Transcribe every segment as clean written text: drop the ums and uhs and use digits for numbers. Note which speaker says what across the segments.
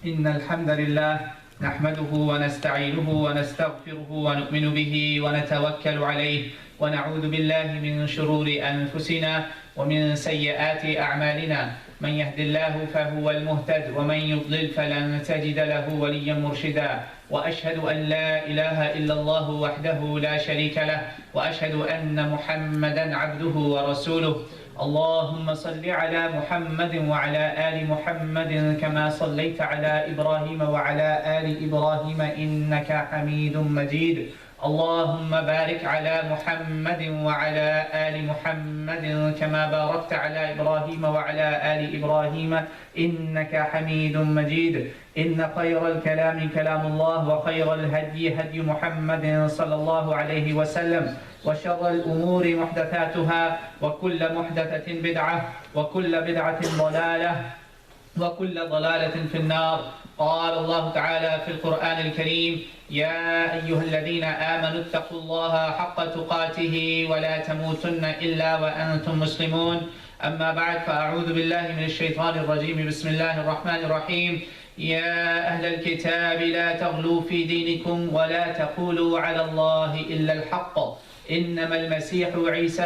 Speaker 1: إن الحمد لله نحمده ونستعينه ونستغفره ونؤمن به ونتوكل عليه ونعوذ بالله من شرور أنفسنا ومن سيئات أعمالنا من يهد الله فهو المهتد ومن يضلل فلن تجد له وليا مرشدا وأشهد أن لا إله إلا الله وحده لا شريك له وأشهد أن محمدا عبده ورسوله اللهم صل على محمد وعلى آل محمد كما صليت على إبراهيم وعلى آل إبراهيم إنك حميد مجيد اللهم بارك على محمد وعلى آل محمد كما باركت على إبراهيم وعلى آل إبراهيم إنك حميد مجيد إن خير الكلام كلام الله وخير الهدي هدي محمد صلى الله عليه وسلم وشر الأمور محدثاتها وكل محدثة بدعة وكل بدعة ضلالة وكل ضلالة في النار قال الله تعالى في القرآن الكريم يا أيها الذين آمنوا اتقوا الله حق تقاته ولا تموتن إلا وأنتم مسلمون أما بعد فأعوذ بالله من الشيطان الرجيم بسم الله الرحمن الرحيم يا أهل الكتاب لا تغلوا في دينكم ولا تقولوا على الله إلا الحق إنما المسيح عيسى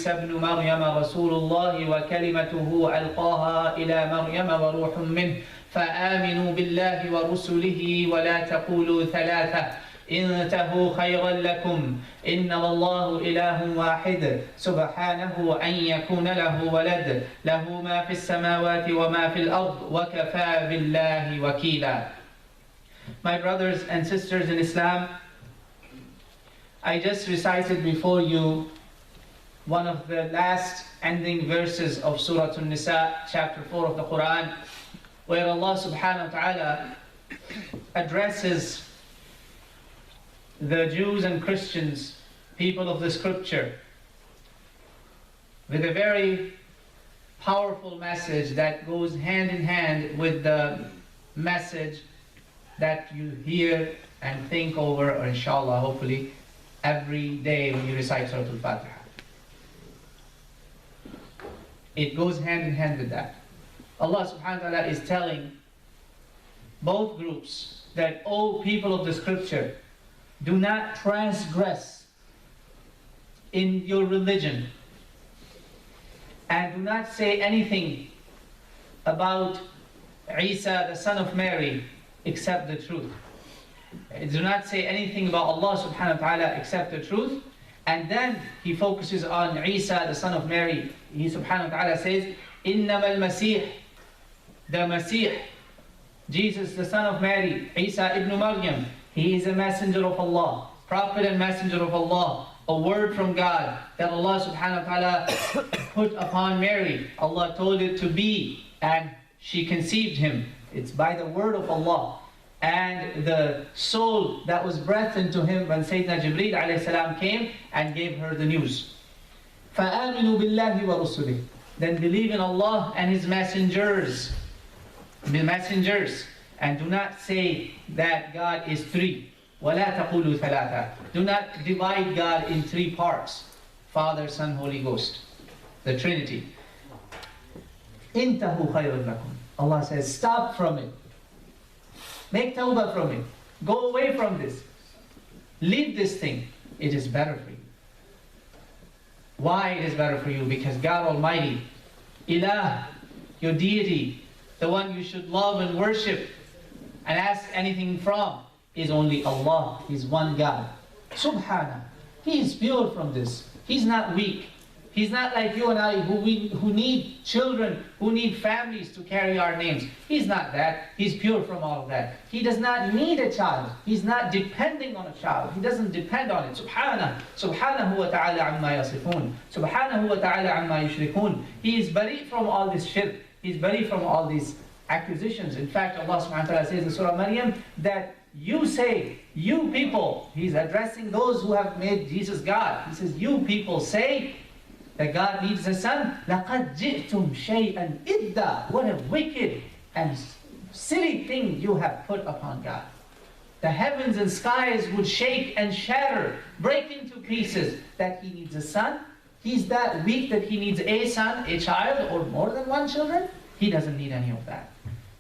Speaker 1: ابن مريم رسول الله وكلمته ألقاها إلى مريم وروح منه فآمنوا بالله ورسله ولا تقولوا ثلاثة انتهوا خيرا لكم إنما الله إله واحد سبحانه أن يكون له ولد له ما في السماوات وما في الأرض وكفى بالله وكيلا. My brothers and sisters in Islam, I just recited before you one of the last ending verses of Surah An-Nisa, chapter 4 of the Quran, where Allah subhanahu wa ta'ala addresses the Jews and Christians, people of the scripture, with a very powerful message that goes hand in hand with the message that you hear and think over, or inshallah, hopefully, every day when you recite Surah Al-Fatiha. It goes hand in hand with that. Allah subhanahu wa ta'ala is telling both groups that, O people of the scripture, do not transgress in your religion and do not say anything about Isa, the son of Mary, except the truth. Do not say anything about Allah subhanahu wa ta'ala except the truth. And then he focuses on Isa, the son of Mary. He subhanahu wa ta'ala says, إِنَّمَا الْمَسِيحِ the Masih, Jesus, the son of Mary, Isa ibn Maryam, he is a messenger of Allah, prophet and messenger of Allah, a word from God that Allah subhanahu wa ta'ala put upon Mary. Allah told it to be, and she conceived him. It's by the word of Allah. And the soul that was breathed into him when Sayyidina Jibreel alayhi salam came and gave her the news. فَآمِنُوا بِاللَّهِ وَرُسُلِهِ then believe in Allah and His messengers. The messengers. And do not say that God is three. وَلَا تَقُولُوا ثَلَاثًا do not divide God in three parts. Father, Son, Holy Ghost. The Trinity. إِنْتَهُ خَيْرٌ لَكُمْ Allah says, stop from it. Make tawbah from it. Go away from this. Leave this thing. It is better for you. Why it is better for you? Because God Almighty, Ilah, your deity, the one you should love and worship and ask anything from, is only Allah. He's one God. Subhana. He is pure from this. He's not weak. He's not like you and I who need children, who need families to carry our names. He's not that. He's pure from all of that. He does not need a child. He's not depending on a child. He doesn't depend on it. Subhanahu wa ta'ala amma yasifun. Subhanahu wa ta'ala amma yushrikun. He is bari from all this shirk. He's bari from all these accusations. In fact, Allah subhanahu wa ta'ala says in Surah Maryam that you say, you people, He's addressing those who have made Jesus God. He says, you people say that God needs a son. لَقَدْ جِئْتُمْ شَيْئًا إِدَّا what a wicked and silly thing you have put upon God. The heavens and skies would shake and shatter, break into pieces, that He needs a son. He's that weak that He needs a son, a child, or more than one children. He doesn't need any of that.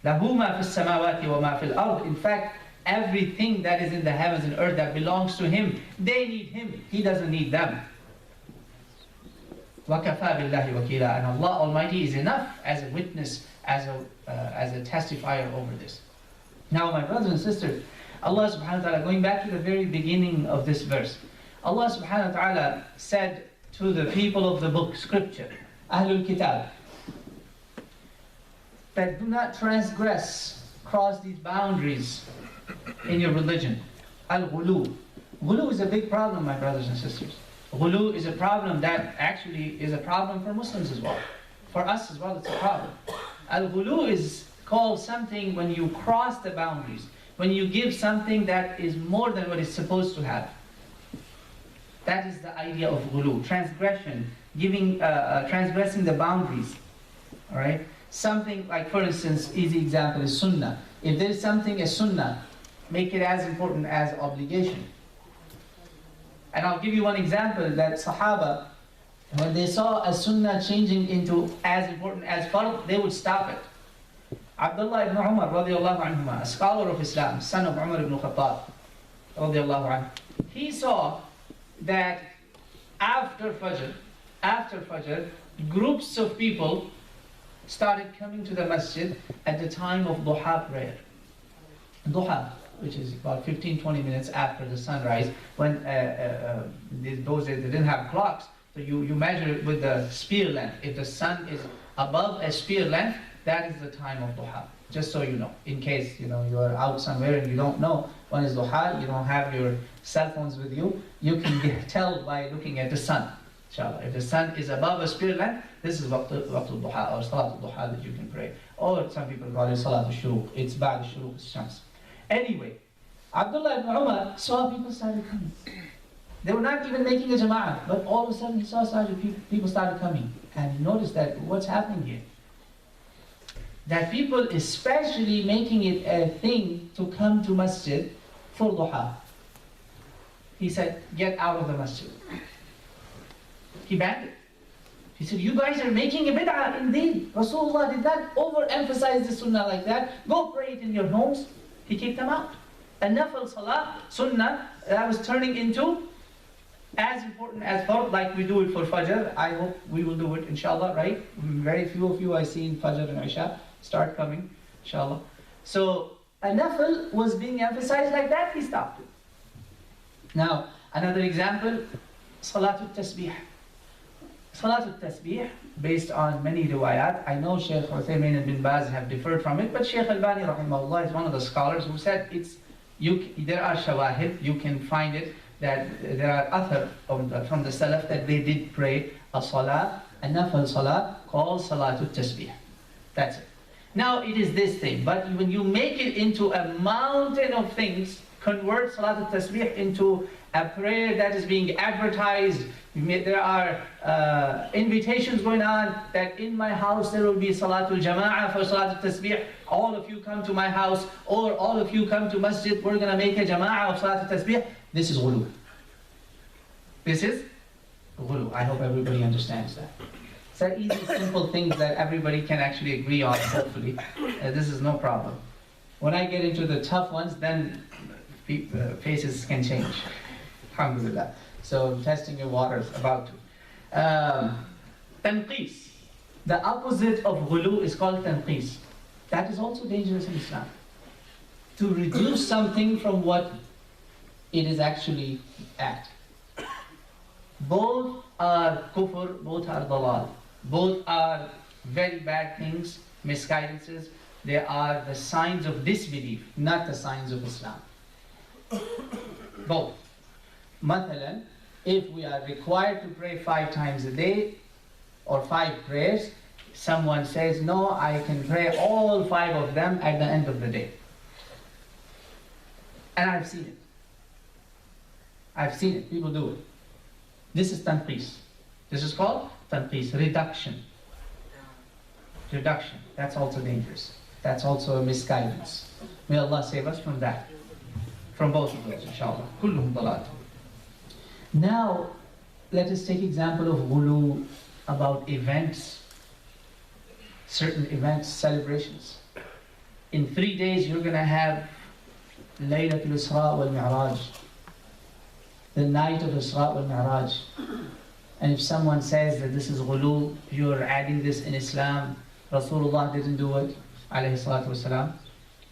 Speaker 1: لَهُ مَا فِي السَّمَاوَاتِ وَمَا فِي الْأَرْضِ. In fact, everything that is in the heavens and earth that belongs to Him, they need Him. He doesn't need them. وَكَفَى بِاللَّهِ وَكِيلًا. And Allah Almighty is enough as a witness, as a testifier over this. Now, my brothers and sisters, Allah subhanahu wa ta'ala, going back to the very beginning of this verse, Allah subhanahu wa ta'ala said to the people of the book, scripture, Ahlul Kitab, that do not transgress, cross these boundaries in your religion. Al-ghulu. Ghulu is a big problem, my brothers and sisters. Ghulu is a problem that actually is a problem for Muslims as well. For us as well, it's a problem. Al-ghulu is called something when you cross the boundaries, when you give something that is more than what it's supposed to have. That is the idea of ghulu, transgression, transgressing the boundaries. All right? Something like, for instance, easy example is sunnah. If there is something as sunnah, make it as important as obligation. And I'll give you one example that Sahaba, when they saw a sunnah changing into as important as fard, they would stop it. Abdullah ibn Umar radiallahu anhuma, a scholar of Islam, son of Umar ibn Khattab radiallahu anhu, he saw that after Fajr, groups of people started coming to the masjid at the time of duha prayer. Duha, which is about 15-20 minutes after the sunrise, when those days they didn't have clocks, so you measure it with the spear length. If the sun is above a spear length, that is the time of duha. Just so you know, in case you are out somewhere and you don't know when is duha, you don't have your cell phones with you, you can tell by looking at the sun. Inshallah, if the sun is above a spear length, this is waqtul duha or salatul duha that you can pray. Or some people call it salatul shuruq. It's ba'd shuruq shams. Anyway, Abdullah ibn Umar saw people started coming. They were not even making a jama'ah, but all of a sudden he saw people started coming. And he noticed that what's happening here? That people especially making it a thing to come to masjid for duha. He said, get out of the masjid. He banned it. He said, you guys are making a bid'ah indeed. Rasulullah did not overemphasize the sunnah like that. Go pray it in your homes. He kicked them out. A nafil salah, sunnah, that was turning into as important as fard, like we do it for Fajr. I hope we will do it, inshallah, right? Very few of you I see in Fajr and Isha start coming, inshallah. So, a nafil was being emphasized like that, he stopped it. Now, another example, Salatul Tasbih. Salatul Tasbih, based on many riwayat, I know Shaykh Uthaymeen and Bin Baz have differed from it, but Shaykh Albani rahimahullah is one of the scholars who said there are shawahid, you can find it, that there are athar from the Salaf that they did pray a salah, a nafil salah called Salatul Tasbih. That's it. Now it is this thing, but when you make it into a mountain of things, convert Salatul Tasbih into a prayer that is being advertised. There are invitations going on that in my house there will be Salatul Jama'ah for Salatul Tasbih. All of you come to my house, or all of you come to masjid, we're going to make a Jama'ah of Salatul Tasbih. This is ghulu. This is ghulu. I hope everybody understands that. So easy, simple things that everybody can actually agree on, hopefully. This is no problem. When I get into the tough ones, then faces can change. Alhamdulillah. So testing your waters, about to. Tanqis. The opposite of ghulu is called tanqis. That is also dangerous in Islam. To reduce something from what it is actually at. Both are kufr, both are dalal. Both are very bad things, misguidances. They are the signs of disbelief, not the signs of Islam. Both. Mathalan, if we are required to pray 5 times a day, or 5 prayers, someone says, no, I can pray all 5 of them at the end of the day. And I've seen it. I've seen it, people do it. This is tanqis. This is called tanqis, reduction. Reduction, that's also dangerous. That's also a misguidance. May Allah save us from that. From both of those, inshallah. Kulluhum dalat. Now, let us take example of ghulu about events. certain events, celebrations. In 3 days, you're going to have Laylatul Isra wal Mi'raj, the night of Isra wal Mi'raj. And if someone says that this is ghulu, you're adding this in Islam, Rasulullah didn't do it, alayhi salatu wasalam.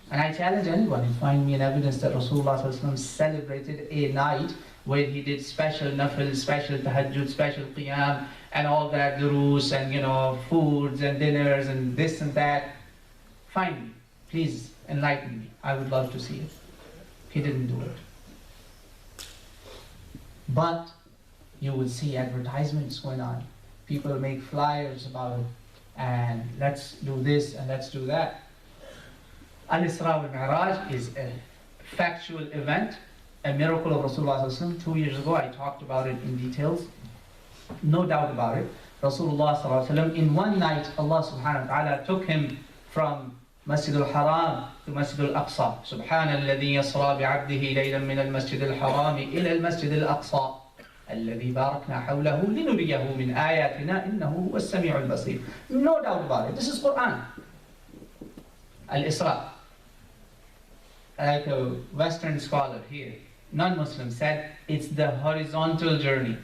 Speaker 1: And I challenge anyone, you find me an evidence that Rasulullah celebrated a night where he did special nafil, special tahajjud, special qiyam, and all that, durus, and foods and dinners and this and that. Find me, please enlighten me. I would love to see it. He didn't do it. But you will see advertisements going on. People make flyers about it, and let's do this and let's do that. Al-Isra wal-Mi'raj is a factual event, a miracle of Rasulullah. 2 years ago I talked about it in details. No doubt about it. Rasulullah in one night, Allah subhanahu wa ta'ala took him from Masjid al-Haram to Masjid al-Aqsa. Subhana alladhi yasra bi'abdihi laylan min al-Masjid al-Harami ila al-Masjid al-Aqsa. الذي باركنا حوله لنريه من آياتنا إنه هو السميع البصير. No doubt about it. This is Quran. Al-Isra. Like a Western scholar here, non-Muslim, said it's the horizontal journey.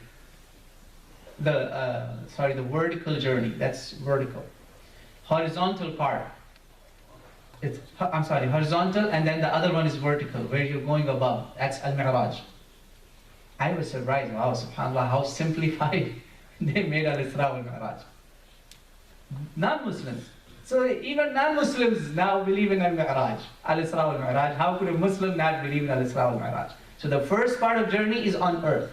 Speaker 1: The vertical journey. That's vertical. Horizontal part. Horizontal, and then the other one is vertical, where you're going above. That's Al-Mi'raj. I was surprised, wow, subhanAllah, how simplified they made Al-Isra wal-Mi'raj. Non-Muslims. So even non-Muslims now believe in Al-Mi'raj, Al-Isra wal-Mi'raj. How could a Muslim not believe in Al-Isra wal-Mi'raj? So the first part of journey is on earth,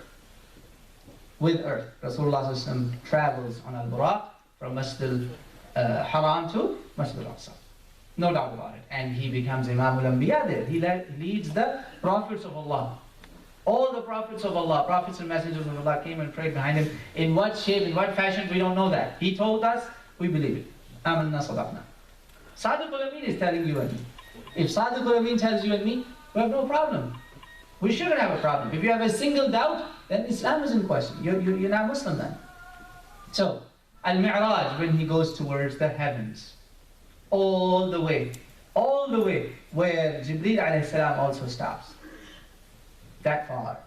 Speaker 1: with earth. Rasulullah travels on Al-Buraq from Masjid al-Haram to Masjid al-Aqsa. No doubt about it. And he becomes Imam al-Anbiya there. He leads the prophets of Allah. All the prophets of Allah, prophets and messengers of Allah came and prayed behind him. In what shape, in what fashion, we don't know that. He told us, we believe it. Amanna sadaqna. Sadiq al-Amin is telling you and me. If Sadiq al-Amin tells you and me, we have no problem. We shouldn't have a problem. If you have a single doubt, then Islam is in question. You're not Muslim then. So, Al-Mi'raj, when he goes towards the heavens, all the way, where Jibreel alayhi salam also stops. That far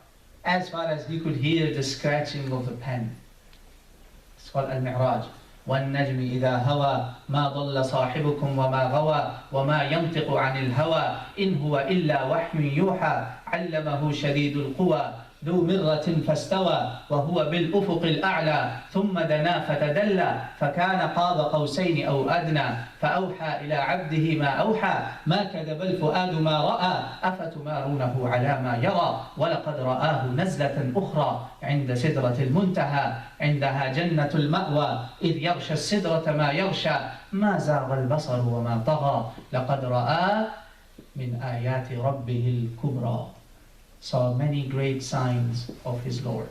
Speaker 1: as he could hear the scratching of the pen. It's called Al-Mi'raj. وَالنَّجْمِ إِذَا هَوَى مَا ضَلَّ صَاحِبُكُمْ وَمَا غَوَى وَمَا يَنْطِقُ عَنِ الْهَوَى إِنْ هُوَ إِلَّا وَحْيٌ يُوحَى عَلَّمَهُ شَدِيدُ الْقُوَى ذو مرة فاستوى وهو بالأفق الأعلى ثم دنا فتدلى فكان قاب قوسين أو أدنى فأوحى إلى عبده ما أوحى ما كذب الفؤاد ما رأى أفتمارونه على ما يرى ولقد رآه نزلة أخرى عند سدرة المنتهى عندها جنة المأوى إذ يغشى السدرة ما يغشى ما زاغ البصر وما طغى لقد رأى من آيات ربه الكبرى. Saw many great signs of his Lord.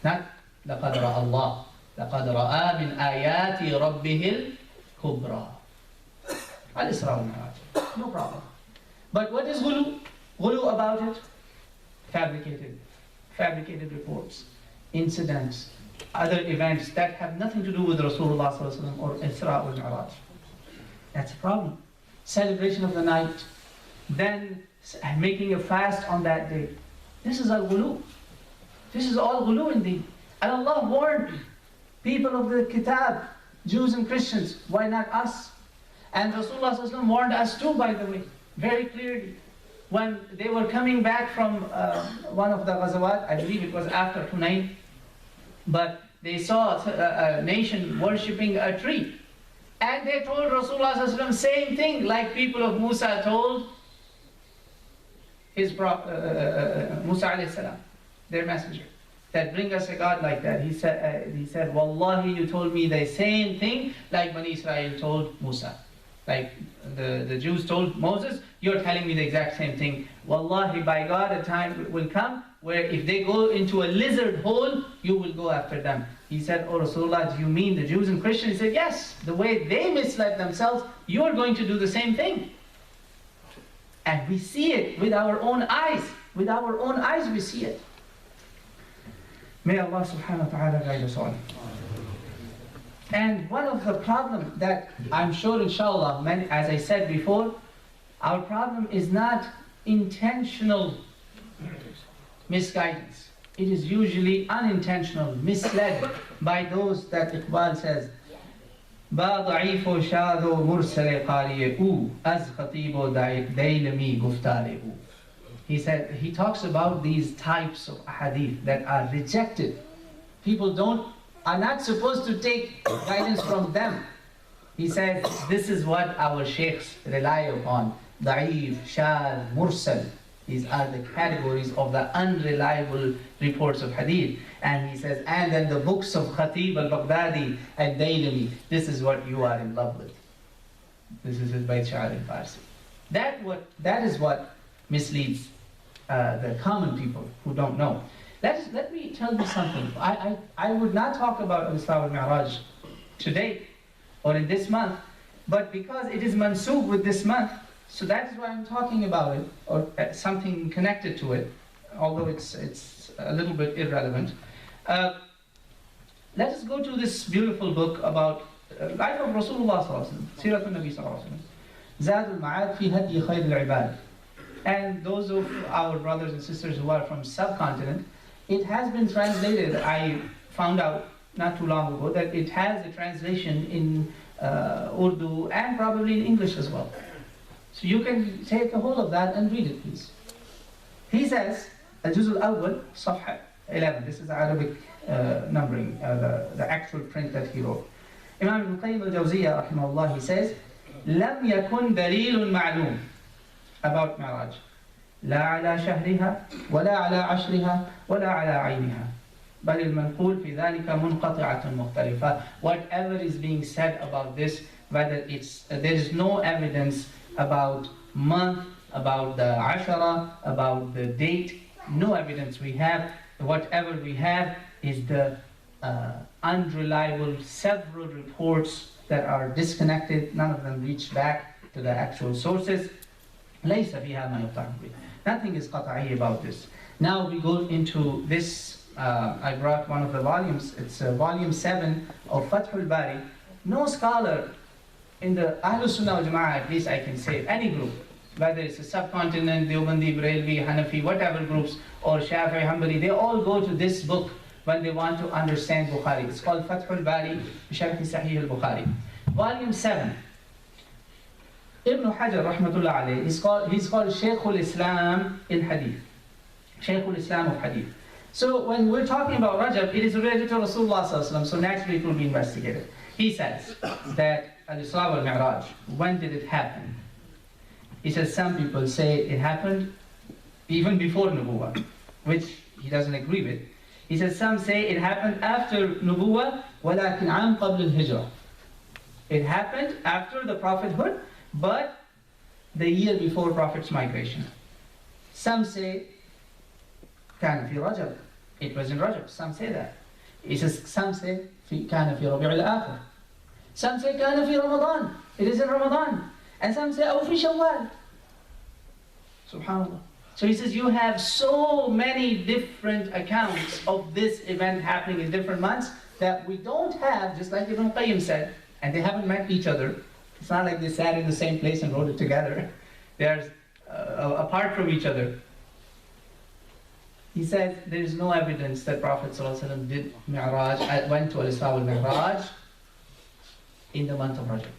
Speaker 1: Not لَقَدْ رَأَى اللَّهِ لَقَدْ رَأَى مِنْ آيَاتِ رَبِّهِ الْكُبْرَى. Al-Isra wal-Mi'raj. No problem. But what is ghulu? Ghulu about it? Fabricated reports, incidents, other events that have nothing to do with Rasulullah or Isra wal-Mi'raj. That's a problem. Celebration of the night. Then making a fast on that day. This is al-ghulu. This is all ghulu indeed. And Allah warned people of the Kitab, Jews and Christians, why not us? And Rasulullah warned us too, by the way, very clearly. When they were coming back from one of the ghazawat, I believe it was after Hunayn, but they saw a nation worshipping a tree. And they told Rasulullah same thing like people of Musa told his Musa alayhi salam, their messenger, that bring us a God like that. He said, Wallahi, you told me the same thing like Bani Israel told Musa. Like the Jews told Moses, you're telling me the exact same thing. Wallahi, by God, a time will come where if they go into a lizard hole, you will go after them. He said, oh Rasulullah, do you mean the Jews and Christians? He said, yes, the way they misled themselves, you're going to do the same thing. And we see it with our own eyes. With our own eyes we see it. May Allah subhanahu wa ta'ala guide us all. And one of the problems that I'm sure, inshallah, as I said before, our problem is not intentional misguidance. It is usually unintentional, misled by those that Iqbal says, با ضعيف و شاذ و مرسل قاریه او از خطیب و دیلمی گفتار او. He talks about these types of hadith that are rejected. People are not supposed to take guidance from them. He says this is what our sheikhs rely upon. Da'if, shadh, mursal. These are the categories of the unreliable reports of hadith. And he says, and then the books of Khatib al-Baghdadi and Dailami, this is what you are in love with. This is his Bayt Sha'ar al-Farsi. That is what misleads the common people who don't know. Let me tell you something. I would not talk about al-Isra wal-Mi'raj today or in this month, but because it is mansoob with this month, so that is why I'm talking about it, or something connected to it, although it's a little bit irrelevant. Let us go to this beautiful book about life of Rasulullah sallallahu alaihi wasallam, Sirat al-Nabi sallallahu alaihi wasallam, Zad al-Ma'ad fi Hadi Khayr al-Ibad. And those of our brothers and sisters who are from subcontinent, it has been translated. I found out not too long ago that it has a translation in Urdu and probably in English as well. So you can take a hold of that and read it, please. He says, Al-Juz al-Awwal, Safha 11. This is the Arabic numbering, the actual print that he wrote. Imam Ibn Qayyim al-Jawziyya, rahimahullah, he says, لم يكن دليل معلوم about Mi'raj. لا على شهرها ولا على عشرها ولا على عينها بل المنقول في ذلك منقطعة مختلفة. Whatever is being said about this, whether there is no evidence about month, about the ashara, about the date, no evidence we have. Whatever we have is the unreliable several reports that are disconnected. None of them reach back to the actual sources. ليس فيها ما يقطع به. Nothing is qat'i about this. Now we go into this. I brought one of the volumes. It's volume 7 of Fathul Bari. No scholar in the Ahlus Sunnah wal Jama'ah, at least I can say, any group, whether it's a subcontinent, Deobandi, Barelvi, Hanafi, whatever groups, or Shafi'i, Hanbali, they all go to this book when they want to understand Bukhari. It's called Fathul Bari, Sharh Sahih al-Bukhari. Volume 7. Ibn Hajar, rahmatullah alayhi, he's called Shaykh al-Islam in Hadith. Shaykh al-Islam of Hadith. So when we're talking about Rajab, it is related to Rasulullah sallallahu alaihi wasallam, so naturally it will be investigated. He says that Al-Isra wal-Mi'raj, when did it happen? He says some people say it happened even before Nubuwwah, which he doesn't agree with. He says some say it happened after Nubuwwah, وَلَكِنْ عَامْ قَبْلِ الْهِجْرَةِ. It happened after the prophethood, but the year before Prophet's migration. Some say كان في رجب. It was in Rajab. Some say that. He says some say كان في ربيع الآخر. Some say كان في رمضان. It is in Ramadan. And some say أو في شوال. Subhanallah. So he says you have so many different accounts of this event happening in different months that we don't have, just like Ibn Qayyim said, and they haven't met each other. It's not like they sat in the same place and wrote it together. They're apart from each other. He said there is no evidence that Prophet ﷺ did Mi'raj, went to Al-Isra wal-Mi'raj in the month of Rajab.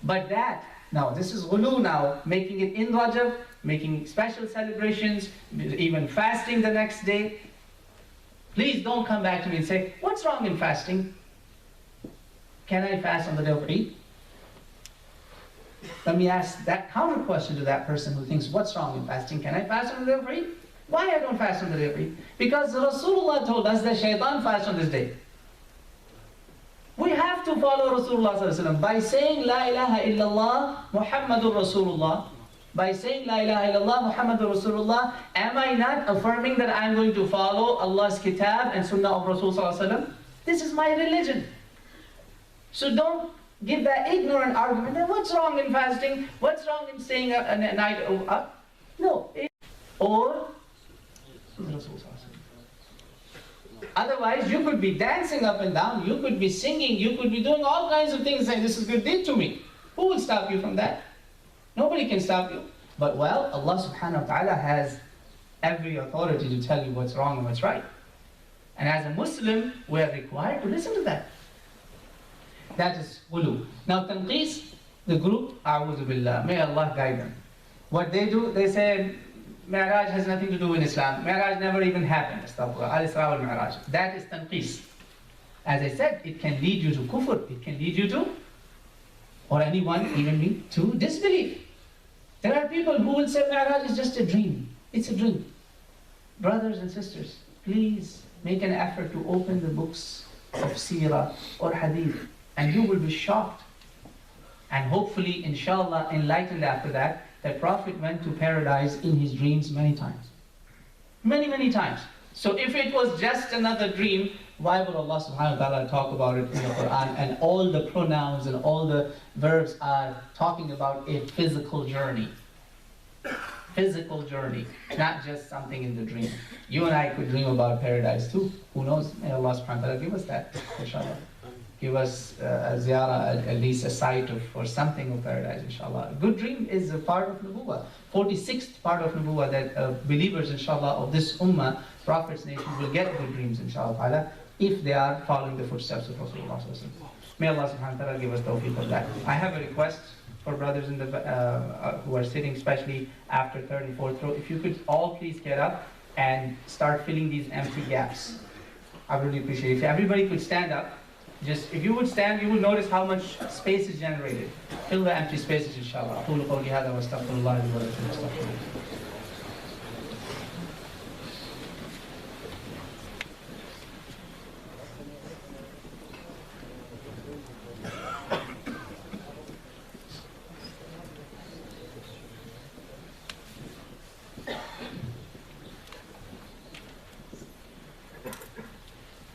Speaker 1: But that, now this is ghulu now, making it in Rajab, making special celebrations, even fasting the next day. Please don't come back to me and say, what's wrong in fasting? Can I fast on the day of Eid? Let me ask that counter question to that person who thinks, what's wrong in fasting? Can I fast on the day of Eid? Why I don't fast on the day of Eid? Because Rasulullah told us that shaitan fasts on this day. We have to follow Rasulullah sallallahu alaihi wasallam by saying La ilaha illallah Muhammadur Rasulullah. By saying La ilaha illallah Muhammadur Rasulullah, am I not affirming that I'm going to follow Allah's kitab and sunnah of Rasul sallallahu alaihi wasallam? This is my religion. So don't give that ignorant argument that what's wrong in fasting? What's wrong in staying a night up? No. Or Rasul sallallahu alaihi wasallam. Otherwise, you could be dancing up and down, you could be singing, you could be doing all kinds of things saying, this is good deed to me. Who will stop you from that? Nobody can stop you. But well, Allah subhanahu wa ta'ala has every authority to tell you what's wrong and what's right. And as a Muslim, we are required to listen to that. That is ghulu. Now tanqis, the group, a'udhu billah, may Allah guide them. What they do, they say, Mi'raj has nothing to do with Islam. Mi'raj never even happened. Astaghfirullah. Al-Isra wal-Mi'raj. That is tanqis. As I said, it can lead you to kufr. It can lead you to, or anyone, even me, to disbelief. There are people who will say Mi'raj is just a dream. It's a dream. Brothers and sisters, please make an effort to open the books of Seerah or Hadith, and you will be shocked. And hopefully, inshallah, enlightened after that, that Prophet went to paradise in his dreams many times. Many, many times. So if it was just another dream, why would Allah subhanahu wa ta'ala talk about it in the Quran? And all the pronouns and all the verbs are talking about a physical journey. Physical journey, not just something in the dream. You and I could dream about paradise too. Who knows? May Allah subhanahu wa ta'ala give us that, inshallah. Give us a ziyarah, at least a sight of, or something of paradise, inshallah. A good dream is a part of nubuwwah. 46th part of nubuwwah, that believers, inshallah, of this ummah, Prophet's nation, will get good dreams, inshallah, if they are following the footsteps of Rasulullah. May Allah subhanahu wa ta'ala give us tawfiq of that. I have a request for brothers in the who are sitting, especially after 3rd and 4th row. If you could all please get up and start filling these empty gaps. I really appreciate it. If everybody could stand up, just if you would stand, you will notice how much space is generated. Fill the empty spaces, inshallah. أقول قولي هذا وأستغفر الله لي ولكم واستغفروه.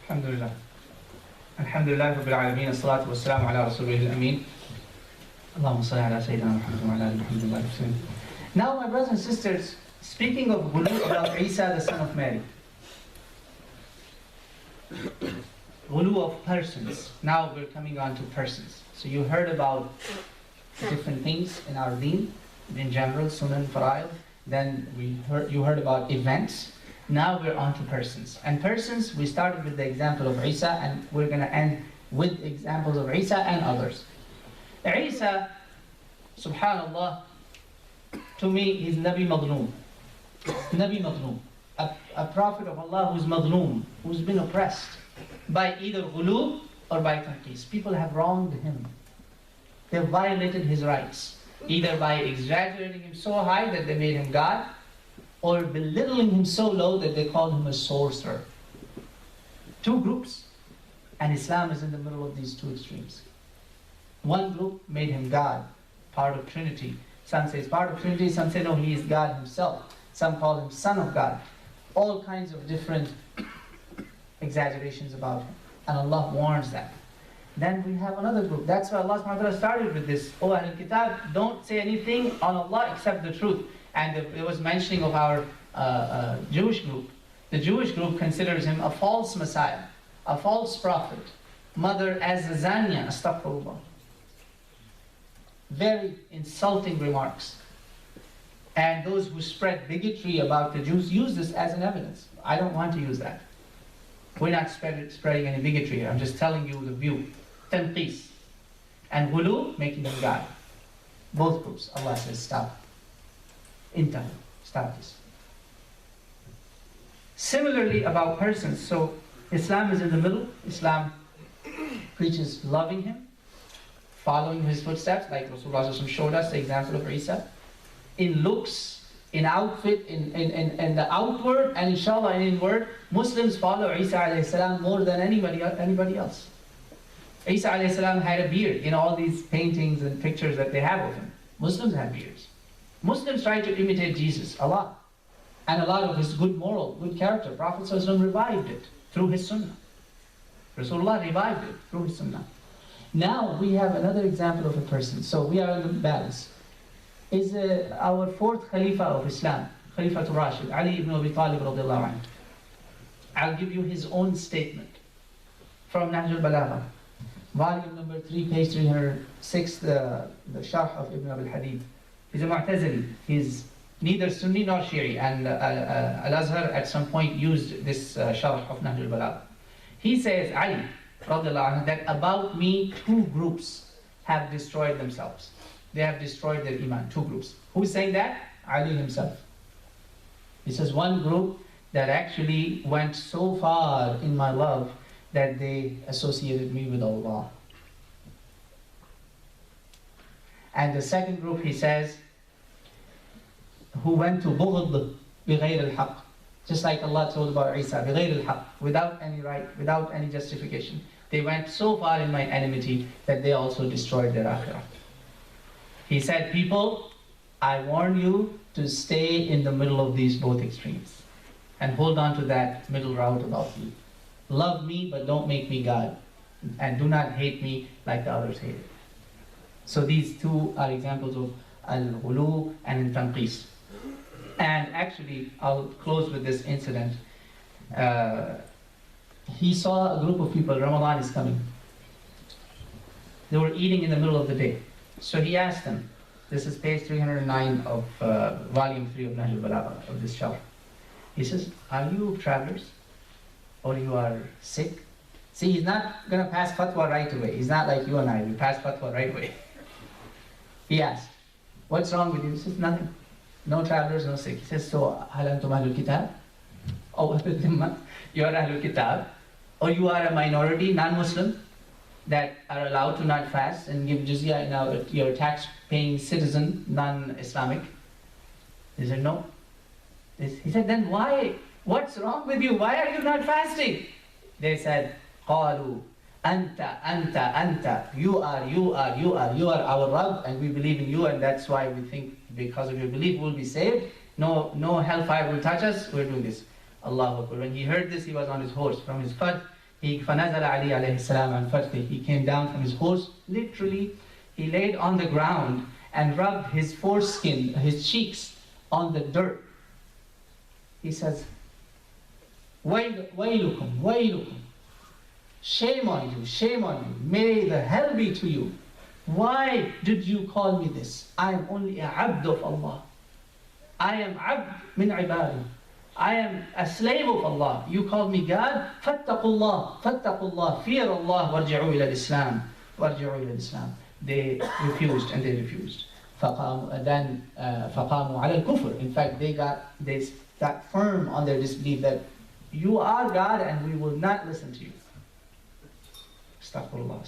Speaker 1: Alhamdulillah. Alhamdulillah Rabbil Alameen, as-salatu was-salamu ala Rasulihil Ameen. Allahumma salli ala Sayyidina Muhammad wa ala ali Muhammad. Now, my brothers and sisters, speaking of ghulu about Isa, the son of Mary. Ghulu of persons. Now we're coming on to persons. So you heard about different things in our deen, in general, sunan, fara'id. Then you heard about events. Now we're on to persons. And persons, we started with the example of Isa, and we're going to end with examples of Isa and others. Isa, subhanallah, to me, he's Nabi Madloom. Nabi Madloom. A prophet of Allah who's Madloom, who's been oppressed by either ghulu or by tanqis. People have wronged him. They've violated his rights, either by exaggerating him so high that they made him God, or belittling him so low that they called him a sorcerer. Two groups, and Islam is in the middle of these two extremes. One group made him God, part of Trinity. Some say he's part of Trinity, some say no, he is God himself. Some call him Son of God. All kinds of different exaggerations about him. And Allah warns them. Then we have another group. That's why Allah subhanahu wa ta'ala started with this. O Ahlul Kitab, don't say anything on Allah except the truth. And it was mentioning of our Jewish group. The Jewish group considers him a false Messiah, a false prophet, mother as a zania, astaghfirullah. Very insulting remarks. And those who spread bigotry about the Jews use this as an evidence. I don't want to use that. We're not spreading any bigotry here. I'm just telling you the view. Tanqis. And ghulu, making him God. Both groups. Allah says, stop. Intahi. Stop this. Similarly about persons. So Islam is in the middle. Islam preaches loving him, following his footsteps, like Rasulullah showed us the example of Isa. In looks, in outfit, in the outward, and inshallah in inward, Muslims follow Isa alayhi salam more than anybody else. Isa alayhi salam had a beard in all these paintings and pictures that they have of him. Muslims have beards. Muslims try to imitate Jesus a lot. And a lot of his good moral, good character. Prophet ﷺ revived it through his sunnah. Rasulullah revived it through his sunnah. Now we have another example of a person. So we are in the balance. Is our fourth Khalifa of Islam, Khalifatul Rashid, Ali ibn Abi Talib radiallahu anhu. I'll give you his own statement from Nahjul Balagha, volume number 3, page 306, the Sharh of Ibn Abi Talib. He's a Mu'tazili. He's neither Sunni nor Shi'i, and Al-Azhar at some point used this Sharh of Nahjul Balagha. He says, Ali, radiallahu anhu, that about me, 2 groups have destroyed themselves. They have destroyed their iman, 2 groups. Who's saying that? Ali himself. He says, one group that actually went so far in my love that they associated me with Allah. And the second group, he says, who went to bughd bighayr al-haq, just like Allah told about Isa, bighayr al-haq, without any right, without any justification. They went so far in my enmity that they also destroyed their akhirah. He said, people, I warn you to stay in the middle of these both extremes and hold on to that middle route about me. Love me, but don't make me God. And do not hate me like the others hated. So these 2 are examples of al-ghulu and al-tanqis. And actually, I'll close with this incident. He saw a group of people, Ramadan is coming. They were eating in the middle of the day. So he asked them, this is page 309 of volume 3 of Nahjul Balagha, of this Sharh. He says, are you travelers? Or you are sick? See, he's not going to pass fatwa right away. He's not like you and I, we pass fatwa right away. He asked, what's wrong with you? He says, nothing. No travelers, no sick. He says, so, hal antum ahlul kitab? Oh, you are ahlul kitab. Or you are a minority, non-Muslim, that are allowed to not fast and give jizya, now you're a tax-paying citizen, non-Islamic. He said, no. He said, then why? What's wrong with you? Why are you not fasting? They said, قالوا anta, you are our Rabb, and we believe in you, and that's why we think because of your belief we'll be saved. No hellfire will touch us. We're doing this. Allahu Akbar. When he heard this, he was on his horse from his fath. فَنَزَلَ عَلِي عَلَيْهِ السَّلَامُ عَنْ فَرْثِهِ. He came down from his horse. Literally, he laid on the ground and rubbed his foreskin, his cheeks, on the dirt. He says, وَيْلُكُمْ, shame on you, may the hell be to you. Why did you call me this? I am only a abd of Allah. I am abd min ibadi. I am a slave of Allah. You called me God? Fattaqullah, fear Allah, warji'u ila al-Islam. They refused. فَقَامُوا عَلَى الْكُفْرِ. In fact, they got firm on their disbelief that you are God and we will not listen to you. Astaghfirullah.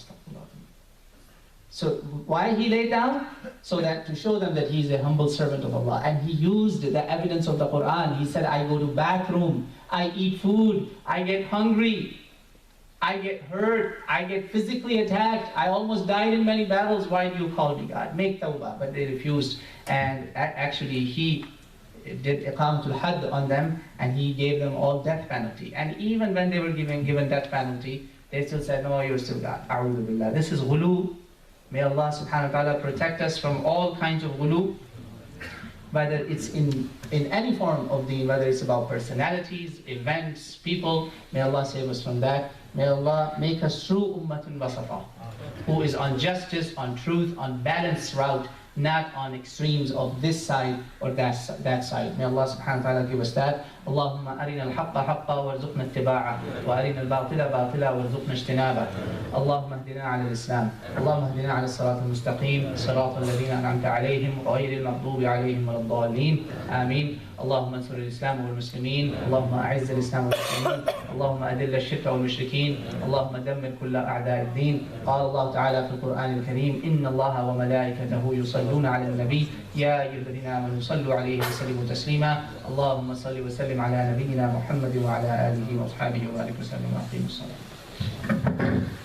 Speaker 1: So why he lay down? So that to show them that he's a humble servant of Allah. And he used the evidence of the Quran. He said, I go to bathroom, I eat food, I get hungry, I get hurt, I get physically attacked, I almost died in many battles. Why do you call me God? Make tawbah. But they refused. And actually he did iqamatul hadd on them, and he gave them all death penalty. And even when they were given death penalty, they still said, no, you're still God. A'udhu billah. This is ghulu. May Allah subhanahu wa ta'ala protect us from all kinds of ghulu, whether it's in any form of deen, whether it's about personalities, events, people. May Allah save us from that. May Allah make us true ummatun wasata, who is on justice, on truth, on balanced route, not on extremes of this side or that side. May Allah subhanahu wa ta'ala give us that. Allahumma arina al-haqqa haqqa warzuqna ittiba'a, wa arina al-batila batila warzuqna ijtinaba. Allahumma ahdina ala al-Islam. Allahumma ahdina ala as-sirat al-mustaqim, sirat alladhina an'amta alayhim, ghayri al-maghdubi alayhim wa ad-dallin. Ameen. اللهم انصر الإسلام والمسلمين، اللهم أعز الإسلام والمسلمين، اللهم أذل الشرك والمشركين، اللهم دمر كل أعداء الدين. قال الله تعالى في القرآن الكريم: إن الله وملائكته يصلون على النبي يا أيها الذين آمنوا صلوا عليه وسلموا تسليما. اللهم صل وسلم على نبينا محمد وعلى آله وأصحابه وبارك وسلم وأقيموا الصلاة.